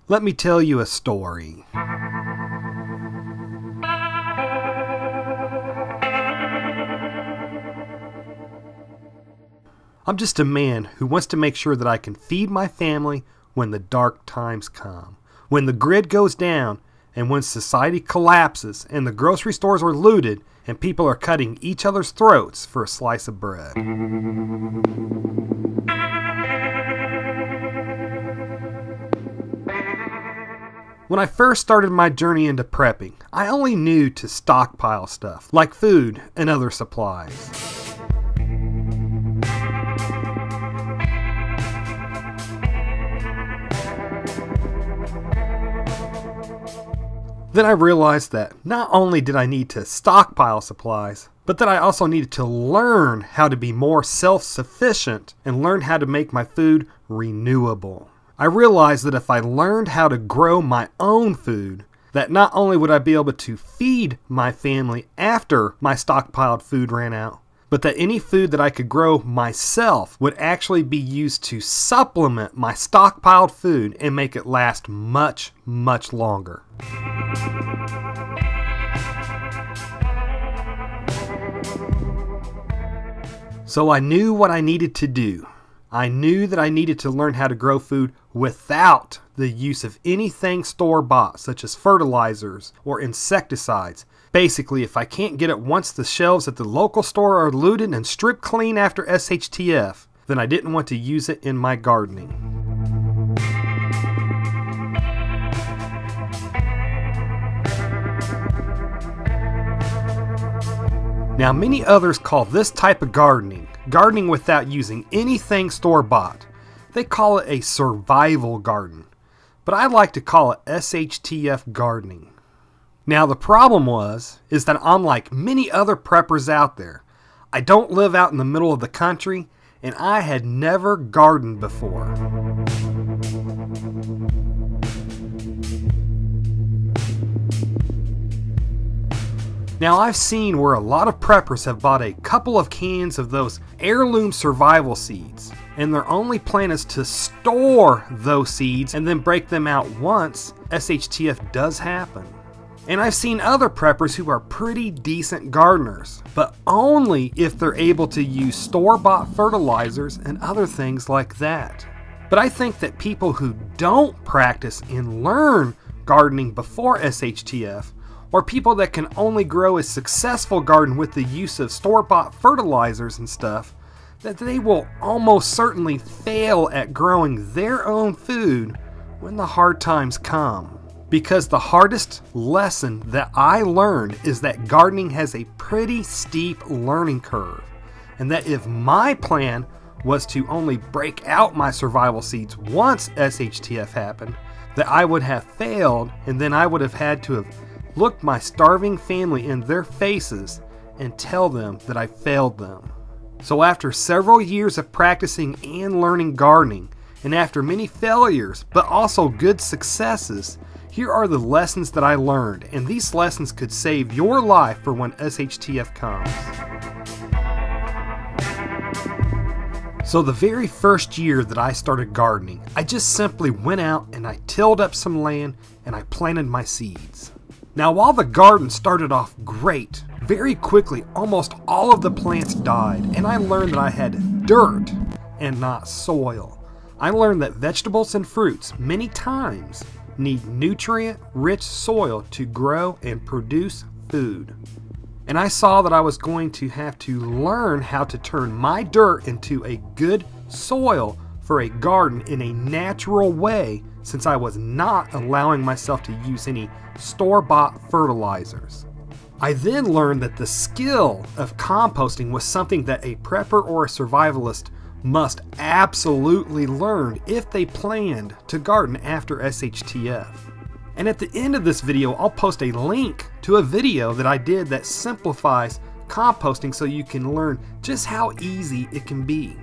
Let me tell you a story. I'm just a man who wants to make sure that I can feed my family when the dark times come, when the grid goes down, and when society collapses and the grocery stores are looted and people are cutting each other's throats for a slice of bread. When I first started my journey into prepping, I only knew to stockpile stuff, like food and other supplies. Then I realized that not only did I need to stockpile supplies, but that I also needed to learn how to be more self-sufficient and learn how to make my food renewable. I realized that if I learned how to grow my own food, that not only would I be able to feed my family after my stockpiled food ran out, but that any food that I could grow myself would actually be used to supplement my stockpiled food and make it last much, much longer. So I knew what I needed to do. I knew that I needed to learn how to grow food without the use of anything store-bought, such as fertilizers or insecticides. Basically, if I can't get it once the shelves at the local store are looted and stripped clean after SHTF, then I didn't want to use it in my gardening. Now, many others call this type of gardening without using anything store-bought. They call it a survival garden, but I like to call it SHTF gardening. Now, the problem is that I'm like many other preppers out there. I don't live out in the middle of the country, and I had never gardened before. Now, I've seen where a lot of preppers have bought a couple of cans of those heirloom survival seeds, and their only plan is to store those seeds and then break them out once SHTF does happen. And I've seen other preppers who are pretty decent gardeners, but only if they're able to use store-bought fertilizers and other things like that. But I think that people who don't practice and learn gardening before SHTF, or people that can only grow a successful garden with the use of store-bought fertilizers and stuff, that they will almost certainly fail at growing their own food when the hard times come. Because the hardest lesson that I learned is that gardening has a pretty steep learning curve, and that if my plan was to only break out my survival seeds once SHTF happened, that I would have failed, and then I would have had to have looked my starving family in their faces and tell them that I failed them. So after several years of practicing and learning gardening, and after many failures but also good successes, here are the lessons that I learned, and these lessons could save your life for when SHTF comes. So the very first year that I started gardening, I just simply went out and I tilled up some land and I planted my seeds. Now, while the garden started off great, very quickly almost all of the plants died, and I learned that I had dirt and not soil. I learned that vegetables and fruits many times need nutrient-rich soil to grow and produce food. And I saw that I was going to have to learn how to turn my dirt into a good soil for a garden in a natural way, since I was not allowing myself to use any store-bought fertilizers. I then learned that the skill of composting was something that a prepper or a survivalist must absolutely learn if they planned to garden after SHTF. And at the end of this video, I'll post a link to a video that I did that simplifies composting so you can learn just how easy it can be.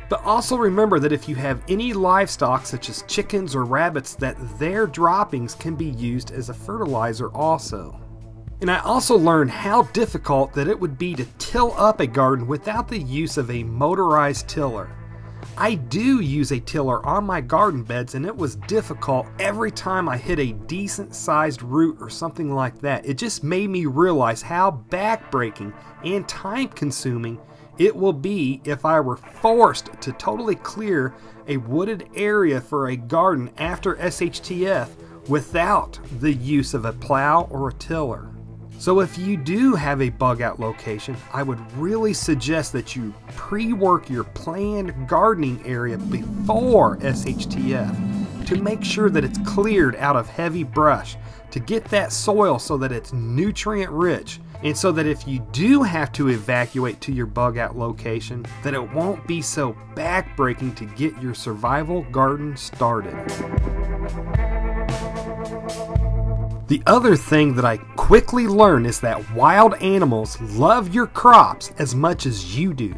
But also remember that if you have any livestock such as chickens or rabbits, that their droppings can be used as a fertilizer also. And I also learned how difficult that it would be to till up a garden without the use of a motorized tiller. I do use a tiller on my garden beds, and it was difficult every time I hit a decent sized root or something like that. It just made me realize how backbreaking and time consuming it will be if I were forced to totally clear a wooded area for a garden after SHTF without the use of a plow or a tiller. So if you do have a bug out location, I would really suggest that you pre-work your planned gardening area before SHTF to make sure that it's cleared out of heavy brush, to get that soil so that it's nutrient rich, and so that if you do have to evacuate to your bug out location, that it won't be so backbreaking to get your survival garden started. The other thing that I quickly learned is that wild animals love your crops as much as you do.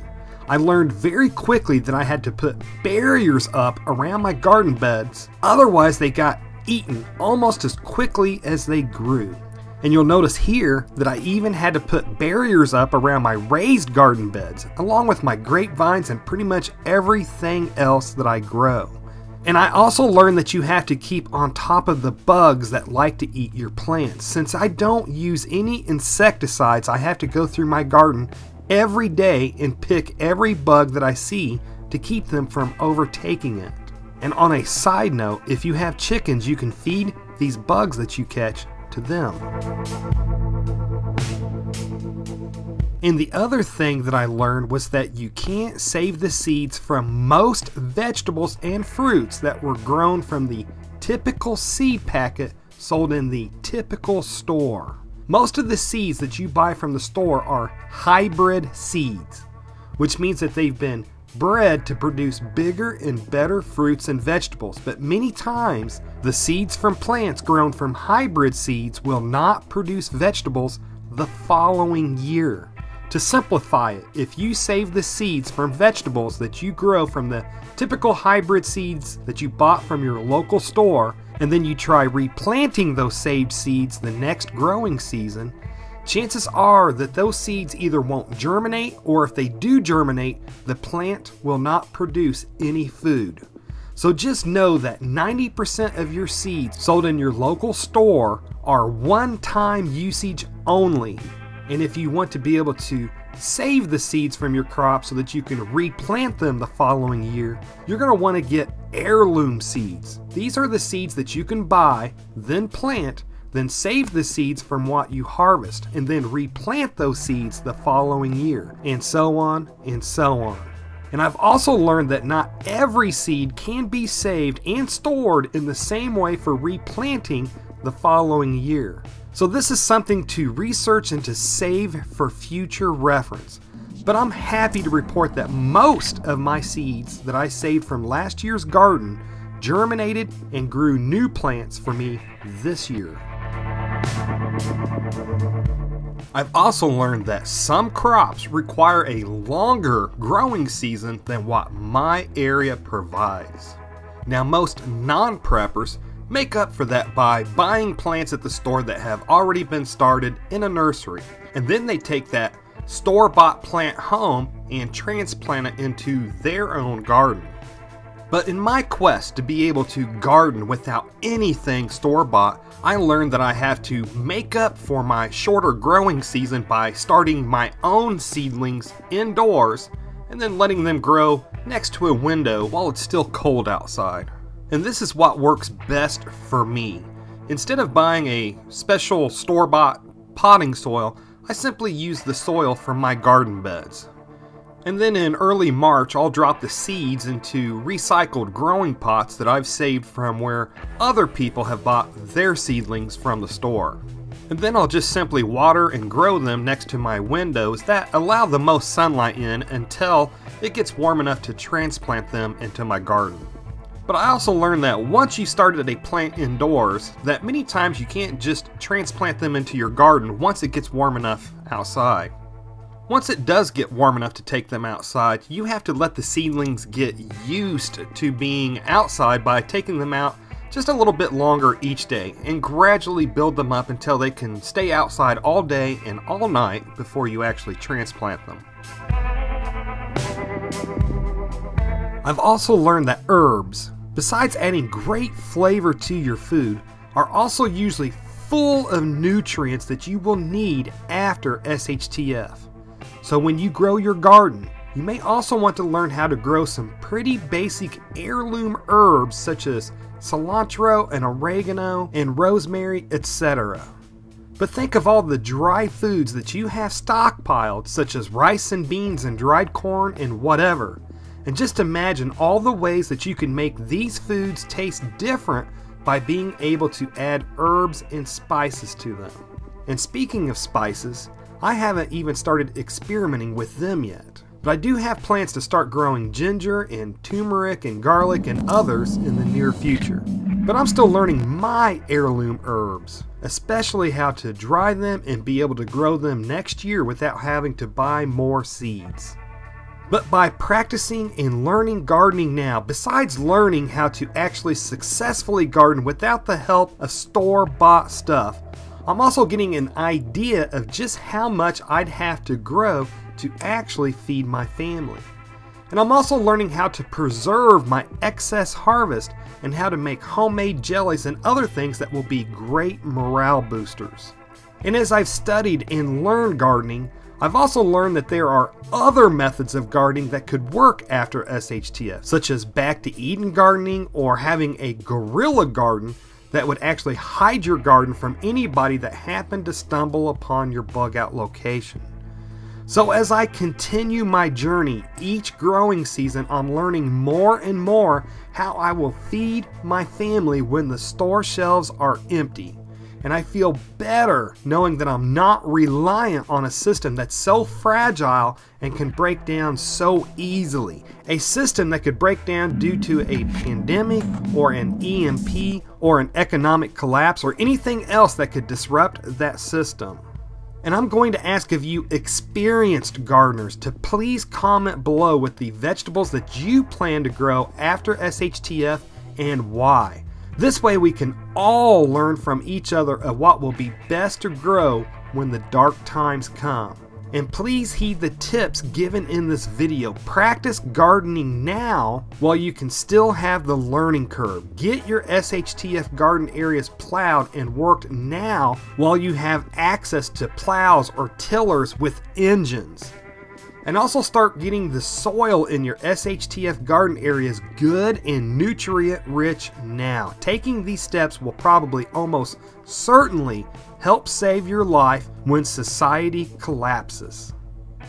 I learned very quickly that I had to put barriers up around my garden beds, otherwise they got eaten almost as quickly as they grew. And you'll notice here that I even had to put barriers up around my raised garden beds, along with my grapevines and pretty much everything else that I grow. And I also learned that you have to keep on top of the bugs that like to eat your plants. Since I don't use any insecticides, I have to go through my garden every day and pick every bug that I see to keep them from overtaking it. And on a side note, if you have chickens, you can feed these bugs that you catch to them. And the other thing that I learned was that you can't save the seeds from most vegetables and fruits that were grown from the typical seed packet sold in the typical store. Most of the seeds that you buy from the store are hybrid seeds, which means that they've been bred to produce bigger and better fruits and vegetables. But many times, the seeds from plants grown from hybrid seeds will not produce vegetables the following year. To simplify it, if you save the seeds from vegetables that you grow from the typical hybrid seeds that you bought from your local store, and then you try replanting those saved seeds the next growing season, chances are that those seeds either won't germinate, or if they do germinate, the plant will not produce any food. So just know that 90% of your seeds sold in your local store are one-time usage only. And if you want to be able to save the seeds from your crop so that you can replant them the following year, you're going to want to get heirloom seeds. These are the seeds that you can buy, then plant, then save the seeds from what you harvest, and then replant those seeds the following year, and so on and so on. And I've also learned that not every seed can be saved and stored in the same way for replanting the following year. So this is something to research and to save for future reference. But I'm happy to report that most of my seeds that I saved from last year's garden germinated and grew new plants for me this year. I've also learned that some crops require a longer growing season than what my area provides. Now, most non-preppers make up for that by buying plants at the store that have already been started in a nursery, and then they take that store-bought plant home and transplant it into their own garden. But in my quest to be able to garden without anything store-bought, I learned that I have to make up for my shorter growing season by starting my own seedlings indoors and then letting them grow next to a window while it's still cold outside. And this is what works best for me. Instead of buying a special store-bought potting soil, I simply use the soil from my garden beds. And then in early March, I'll drop the seeds into recycled growing pots that I've saved from where other people have bought their seedlings from the store. And then I'll just simply water and grow them next to my windows that allow the most sunlight in until it gets warm enough to transplant them into my garden. But I also learned that once you started a plant indoors, that many times you can't just transplant them into your garden once it gets warm enough outside. Once it does get warm enough to take them outside, you have to let the seedlings get used to being outside by taking them out just a little bit longer each day and gradually build them up until they can stay outside all day and all night before you actually transplant them. I've also learned that herbs, besides adding great flavor to your food, are also usually full of nutrients that you will need after SHTF. So when you grow your garden, you may also want to learn how to grow some pretty basic heirloom herbs such as cilantro and oregano and rosemary, etc. But think of all the dry foods that you have stockpiled, such as rice and beans and dried corn and whatever. And just imagine all the ways that you can make these foods taste different by being able to add herbs and spices to them. And speaking of spices, I haven't even started experimenting with them yet. But I do have plans to start growing ginger and turmeric and garlic and others in the near future. But I'm still learning my heirloom herbs, especially how to dry them and be able to grow them next year without having to buy more seeds. But by practicing and learning gardening now, besides learning how to actually successfully garden without the help of store-bought stuff, I'm also getting an idea of just how much I'd have to grow to actually feed my family. And I'm also learning how to preserve my excess harvest and how to make homemade jellies and other things that will be great morale boosters. And as I've studied and learned gardening, I've also learned that there are other methods of gardening that could work after SHTF, such as back to Eden gardening or having a guerrilla garden that would actually hide your garden from anybody that happened to stumble upon your bug out location. So as I continue my journey each growing season, I'm learning more and more how I will feed my family when the store shelves are empty. And I feel better knowing that I'm not reliant on a system that's so fragile and can break down so easily. A system that could break down due to a pandemic or an EMP or an economic collapse or anything else that could disrupt that system. And I'm going to ask of you experienced gardeners to please comment below with the vegetables that you plan to grow after SHTF and why. This way we can all learn from each other of what will be best to grow when the dark times come. And please heed the tips given in this video. Practice gardening now while you can still have the learning curve. Get your SHTF garden areas plowed and worked now while you have access to plows or tillers with engines. And also start getting the soil in your SHTF garden areas good and nutrient rich now. Taking these steps will probably almost certainly help save your life when society collapses.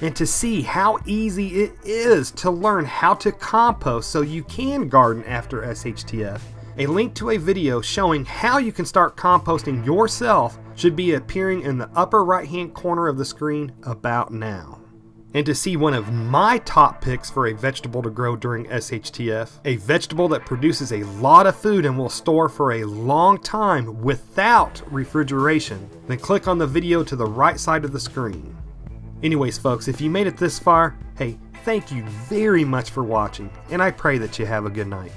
And to see how easy it is to learn how to compost so you can garden after SHTF, a link to a video showing how you can start composting yourself should be appearing in the upper right hand corner of the screen about now. And to see one of my top picks for a vegetable to grow during SHTF, a vegetable that produces a lot of food and will store for a long time without refrigeration, then click on the video to the right side of the screen. Anyways folks, if you made it this far, hey, thank you very much for watching, and I pray that you have a good night.